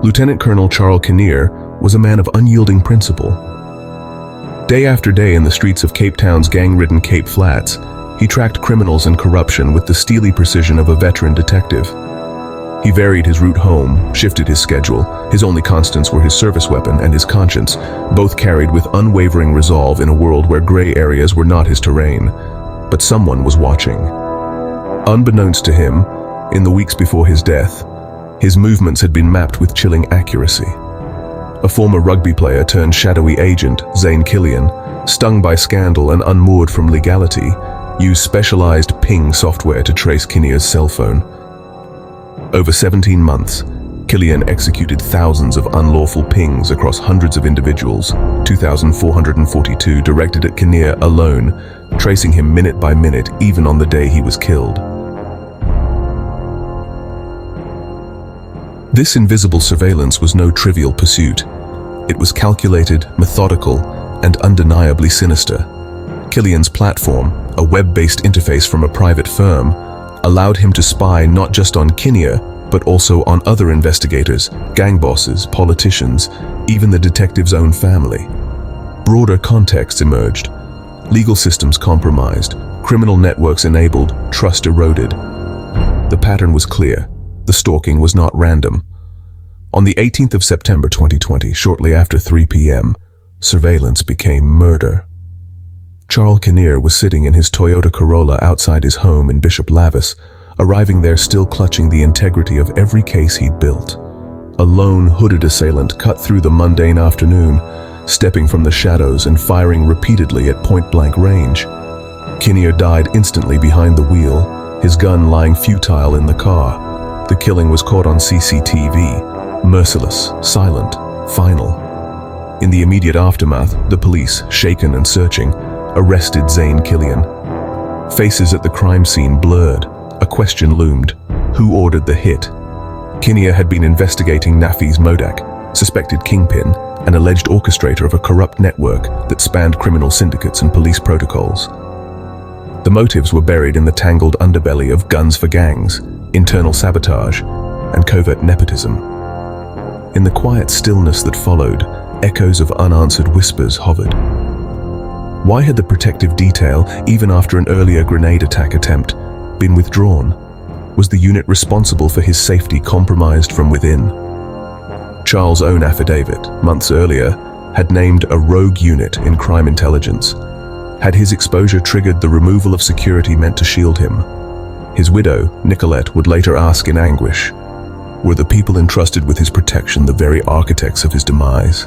Lieutenant Colonel Charl Kinnear was a man of unyielding principle. Day after day in the streets of Cape Town's gang-ridden Cape Flats, he tracked criminals and corruption with the steely precision of a veteran detective. He varied his route home, shifted his schedule. His only constants were his service weapon and his conscience, both carried with unwavering resolve in a world where gray areas were not his terrain. But someone was watching. Unbeknownst to him, in the weeks before his death, his movements had been mapped with chilling accuracy. A former rugby player turned shadowy agent, Zane Killian, stung by scandal and unmoored from legality, used specialized ping software to trace Kinnear's cell phone. Over 17 months, Killian executed thousands of unlawful pings across hundreds of individuals, 2,442 directed at Kinnear alone, tracing him minute by minute even on the day he was killed. This invisible surveillance was no trivial pursuit. It was calculated, methodical, and undeniably sinister. Killian's platform, a web-based interface from a private firm, allowed him to spy not just on Kinnear, but also on other investigators, gang bosses, politicians, even the detective's own family. Broader contexts emerged. Legal systems compromised, criminal networks enabled, trust eroded. The pattern was clear. The stalking was not random. On the 18th of September 2020, shortly after 3 p.m., surveillance became murder. Charl Kinnear was sitting in his Toyota Corolla outside his home in Bishop Lavis, arriving there still clutching the integrity of every case he'd built. A lone, hooded assailant cut through the mundane afternoon, stepping from the shadows and firing repeatedly at point-blank range. Kinnear died instantly behind the wheel, his gun lying futile in the car. The killing was caught on CCTV, merciless, silent, final. In the immediate aftermath, the police, shaken and searching, arrested Zane Killian. Faces at the crime scene blurred. A question loomed. Who ordered the hit? Kinnear had been investigating Nafiz Modak, suspected kingpin, an alleged orchestrator of a corrupt network that spanned criminal syndicates and police protocols. The motives were buried in the tangled underbelly of guns for gangs, internal sabotage, and covert nepotism. In the quiet stillness that followed, echoes of unanswered whispers hovered. Why had the protective detail, even after an earlier grenade attack attempt, been withdrawn? Was the unit responsible for his safety compromised from within? Charl's own affidavit, months earlier, had named a rogue unit in crime intelligence. Had his exposure triggered the removal of security meant to shield him? His widow, Nicolette, would later ask in anguish, were the people entrusted with his protection the very architects of his demise?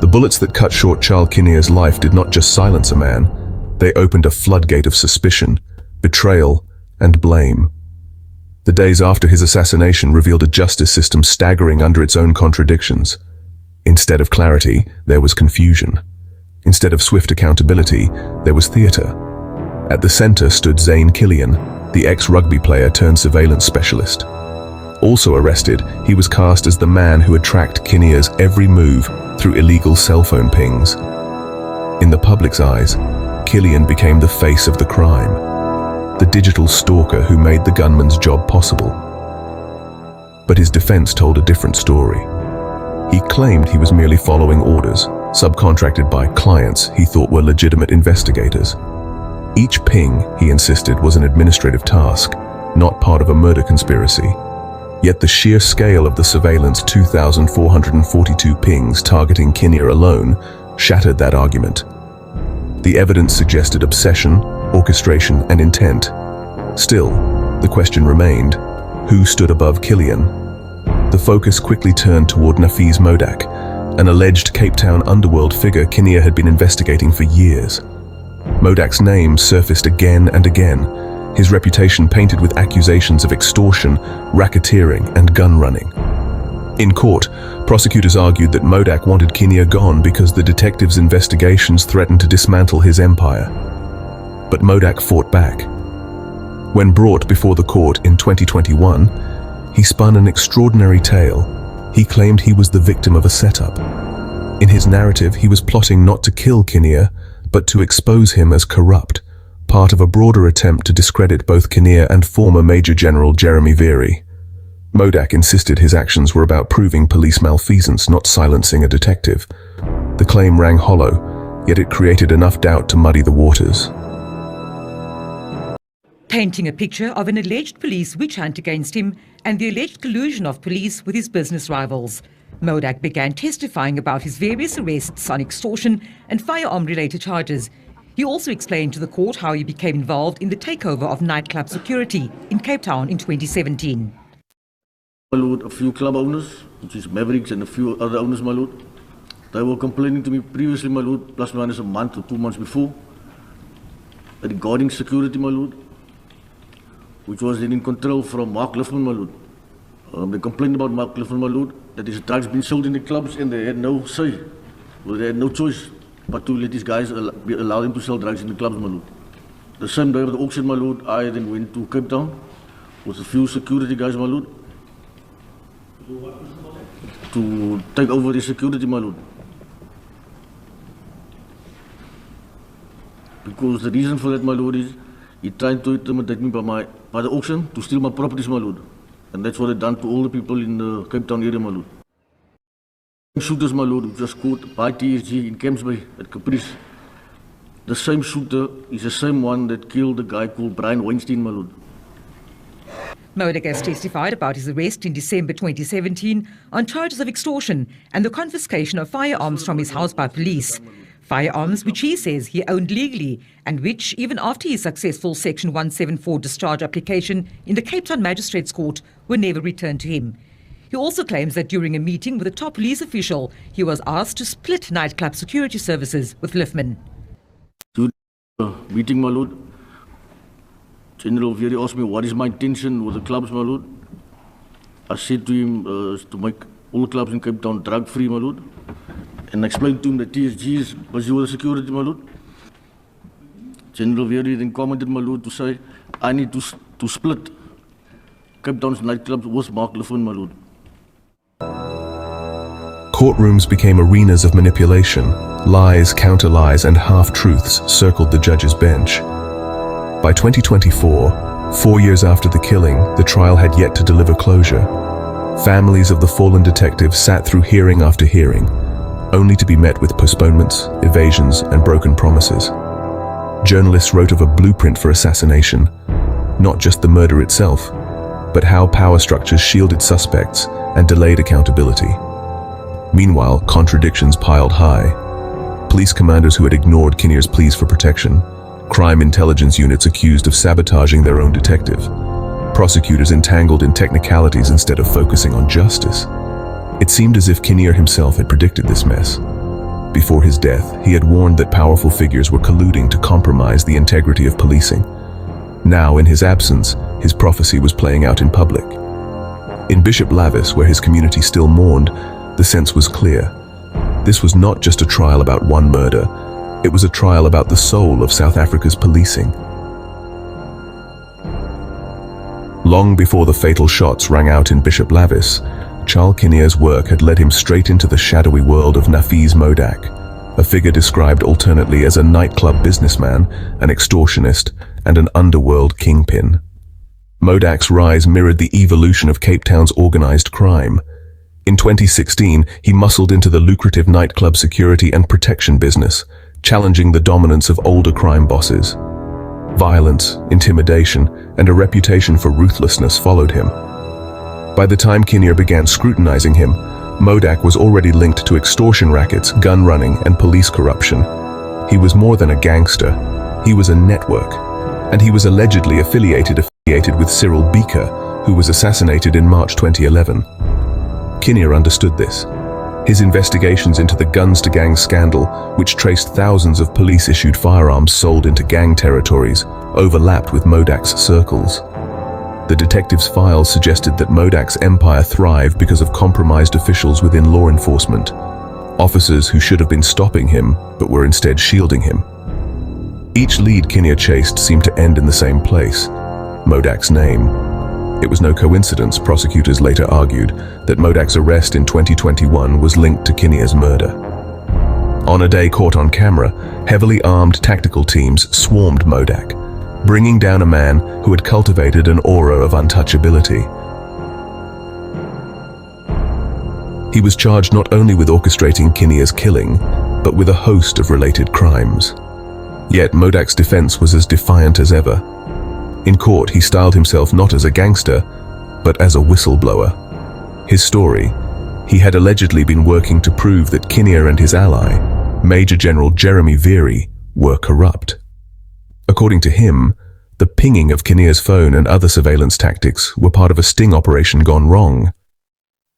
The bullets that cut short Charl Kinnear's life did not just silence a man, they opened a floodgate of suspicion, betrayal, and blame. The days after his assassination revealed a justice system staggering under its own contradictions. Instead of clarity, there was confusion. Instead of swift accountability, there was theater. At the center stood Zane Killian, the ex-rugby player turned surveillance specialist. Also arrested, he was cast as the man who had tracked Kinnear's every move through illegal cell phone pings. In the public's eyes, Killian became the face of the crime, the digital stalker who made the gunman's job possible. But his defense told a different story. He claimed he was merely following orders, subcontracted by clients he thought were legitimate investigators. Each ping, he insisted, was an administrative task, not part of a murder conspiracy. Yet the sheer scale of the surveillance 2,442 pings targeting Kinnear alone shattered that argument. The evidence suggested obsession, orchestration, and intent. Still, the question remained, who stood above Killian? The focus quickly turned toward Nafiz Modak, an alleged Cape Town underworld figure Kinnear had been investigating for years. Modak's name surfaced again and again, his reputation painted with accusations of extortion, racketeering, and gun running. In court, prosecutors argued that Modak wanted Kinnear gone because the detective's investigations threatened to dismantle his empire. But Modak fought back. When brought before the court in 2021, he spun an extraordinary tale. He claimed he was the victim of a setup. In his narrative, he was plotting not to kill Kinnear, but to expose him as corrupt, part of a broader attempt to discredit both Kinnear and former Major General Jeremy Veery. Modak insisted his actions were about proving police malfeasance, not silencing a detective. The claim rang hollow, yet it created enough doubt to muddy the waters. Painting a picture of an alleged police witch hunt against him and the alleged collusion of police with his business rivals, Modak began testifying about his various arrests on extortion and firearm-related charges. He also explained to the court how he became involved in the takeover of nightclub security in Cape Town in 2017. My lord, a few club owners, which is Mavericks and a few other owners, my lord, they were complaining to me previously, my lord, plus minus a month or 2 months before, regarding security, my lord, which was then in control from Mark Liffman, my lord. They complained about Mark Liffman, my lord, that his drugs been sold in the clubs and they had no say, well, they had no choice but to let these guys allow them to sell drugs in the clubs, my lord. The same day of the auction, my lord, I then went to Cape Town with a few security guys, my lord, to take over the security, my lord. Because the reason for that, my lord, is he tried to intimidate me by the auction to steal my properties, my lord. And that's what they done to all the people in the Cape Town area, my lord. Shooters, my lord, who just caught by TSG in Camps Bay at Caprice. The same shooter is the same one that killed a guy called Brian Weinstein, my lord. Modak has testified about his arrest in December 2017 on charges of extortion and the confiscation of firearms from his house by police. Firearms which he says he owned legally and which, even after his successful Section 174 discharge application in the Cape Town Magistrates Court, were never returned to him. He also claims that during a meeting with a top police official, he was asked to split nightclub security services with Liffman. During the meeting, my lord, General Vieri asked me what is my intention with the clubs, my lord. I said to him to make all the clubs in Cape Town drug-free, my lord. And I explained to him that TSG is busy with the security, my lord. General Vieri then commented, my lord, to say, I need to split Cape Town's nightclubs with Mark Liffman, my lord. Courtrooms became arenas of manipulation. Lies, counter-lies, and half-truths circled the judge's bench. By 2024, 4 years after the killing, the trial had yet to deliver closure. Families of the fallen detectives sat through hearing after hearing, only to be met with postponements, evasions, and broken promises. Journalists wrote of a blueprint for assassination, not just the murder itself, but how power structures shielded suspects and delayed accountability. Meanwhile, contradictions piled high. Police commanders who had ignored Kinnear's pleas for protection, crime intelligence units accused of sabotaging their own detective, prosecutors entangled in technicalities instead of focusing on justice. It seemed as if Kinnear himself had predicted this mess. Before his death, he had warned that powerful figures were colluding to compromise the integrity of policing. Now, in his absence, his prophecy was playing out in public. In Bishop Lavis, where his community still mourned, the sense was clear. This was not just a trial about one murder, it was a trial about the soul of South Africa's policing. Long before the fatal shots rang out in Bishop Lavis, Charl Kinnear's work had led him straight into the shadowy world of Nafiz Modak, a figure described alternately as a nightclub businessman, an extortionist, and an underworld kingpin. Modak's rise mirrored the evolution of Cape Town's organized crime. In 2016, he muscled into the lucrative nightclub security and protection business, challenging the dominance of older crime bosses. Violence, intimidation, and a reputation for ruthlessness followed him. By the time Kinnear began scrutinizing him, Modak was already linked to extortion rackets, gun running, and police corruption. He was more than a gangster. He was a network. And he was allegedly affiliated with Cyril Beaker, who was assassinated in March 2011. Kinnear understood this. His investigations into the guns-to-gangs scandal, which traced thousands of police-issued firearms sold into gang territories, overlapped with Modak's circles. The detective's files suggested that Modak's empire thrived because of compromised officials within law enforcement, officers who should have been stopping him but were instead shielding him. Each lead Kinnear chased seemed to end in the same place: Modak's name. It was no coincidence, prosecutors later argued, that Modak's arrest in 2021 was linked to Kinnear's murder. On a day caught on camera, heavily armed tactical teams swarmed Modak, bringing down a man who had cultivated an aura of untouchability. He was charged not only with orchestrating Kinnear's killing, but with a host of related crimes. Yet Modack's defense was as defiant as ever. In court, he styled himself not as a gangster, but as a whistleblower. His story: he had allegedly been working to prove that Kinnear and his ally, Major General Jeremy Veery, were corrupt. According to him, the pinging of Kinnear's phone and other surveillance tactics were part of a sting operation gone wrong.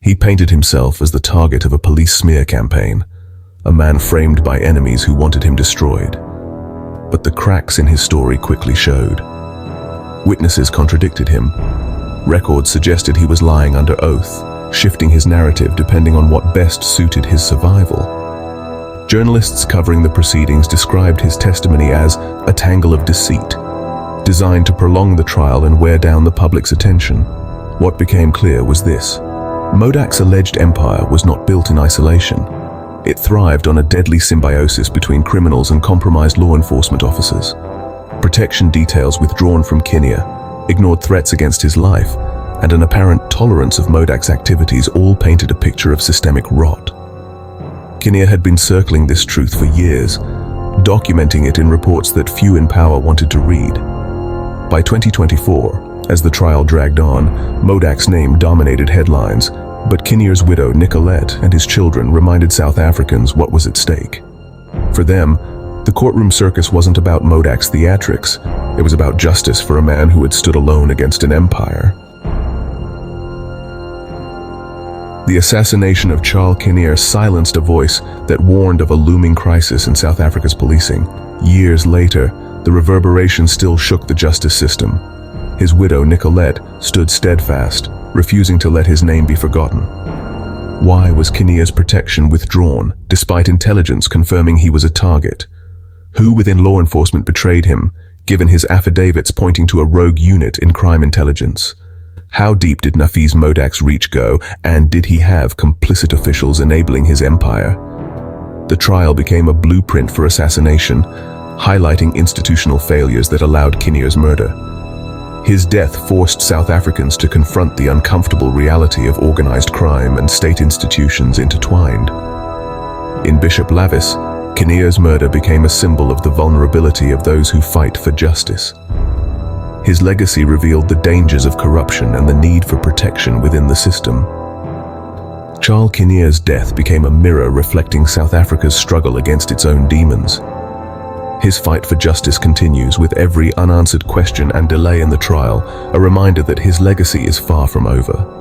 He painted himself as the target of a police smear campaign, a man framed by enemies who wanted him destroyed. But the cracks in his story quickly showed. Witnesses contradicted him. Records suggested he was lying under oath, shifting his narrative depending on what best suited his survival. Journalists covering the proceedings described his testimony as a tangle of deceit, designed to prolong the trial and wear down the public's attention. What became clear was this: Modack's alleged empire was not built in isolation. It thrived on a deadly symbiosis between criminals and compromised law enforcement officers. Protection details withdrawn from Kinnear, ignored threats against his life, and an apparent tolerance of Modack's activities all painted a picture of systemic rot. Kinnear had been circling this truth for years, documenting it in reports that few in power wanted to read. By 2024, as the trial dragged on, Modack's name dominated headlines, but Kinnear's widow, Nicolette, and his children reminded South Africans what was at stake. For them, the courtroom circus wasn't about Modack's theatrics. It was about justice for a man who had stood alone against an empire. The assassination of Charl Kinnear silenced a voice that warned of a looming crisis in South Africa's policing. Years later, the reverberations still shook the justice system. His widow, Nicolette, stood steadfast, refusing to let his name be forgotten. Why was Kinnear's protection withdrawn, despite intelligence confirming he was a target? Who within law enforcement betrayed him, given his affidavits pointing to a rogue unit in crime intelligence? How deep did Nafiz Modack's reach go, and did he have complicit officials enabling his empire? The trial became a blueprint for assassination, highlighting institutional failures that allowed Kinnear's murder. His death forced South Africans to confront the uncomfortable reality of organized crime and state institutions intertwined. In Bishop Lavis, Kinnear's murder became a symbol of the vulnerability of those who fight for justice. His legacy revealed the dangers of corruption and the need for protection within the system. Charl Kinnear's death became a mirror reflecting South Africa's struggle against its own demons. His fight for justice continues with every unanswered question and delay in the trial, a reminder that his legacy is far from over.